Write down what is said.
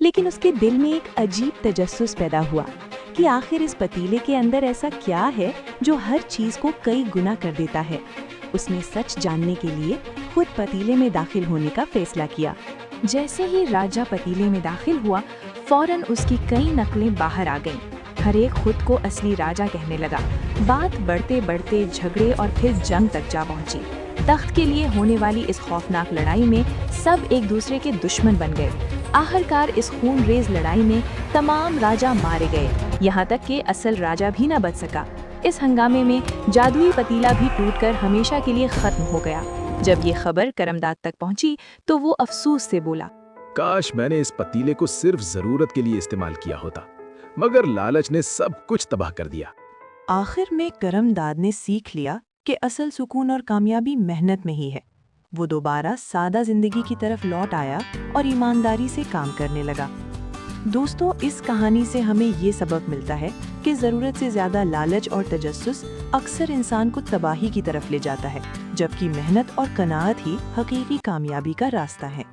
लेकिन उसके दिल में एक अजीब तजस्सुस पैदा हुआ कि आखिर इस पतीले के अंदर ऐसा क्या है जो हर चीज को कई गुना कर देता है। उसने सच जानने के लिए खुद पतीले में दाखिल होने का फैसला किया। जैसे ही राजा पतीले में दाखिल हुआ, फौरन उसकी कई नकलें बाहर आ गईं। हर एक खुद को असली राजा कहने लगा। बात बढ़ते बढ़ते झगड़े और फिर जंग तक जा पहुंची। तख्त के लिए होने वाली इस खौफनाक लड़ाई में सब एक दूसरे के दुश्मन बन गए। आखिरकार इस खूनरेज लड़ाई में तमाम राजा मारे गए, यहाँ तक कि असल राजा भी न बच सका। इस हंगामे में जादुई पतीला भी टूटकर हमेशा के लिए खत्म हो गया। जब ये खबर करमदाद तक पहुंची तो वो अफसोस से बोला, काश मैंने इस पतीले को सिर्फ जरूरत के लिए इस्तेमाल किया होता, मगर लालच ने सब कुछ तबाह कर दिया। आखिर में करमदाद ने सीख लिया कि असल सुकून और कामयाबी मेहनत में ही है। वो दोबारा सादा जिंदगी की तरफ लौट आया और ईमानदारी से काम करने लगा। दोस्तों, इस कहानी से हमें ये सबक मिलता है कि ज़रूरत से ज़्यादा लालच और तजस्सुस अक्सर इंसान को तबाही की तरफ ले जाता है, जबकि मेहनत और कनाअत ही हकीकी कामयाबी का रास्ता है।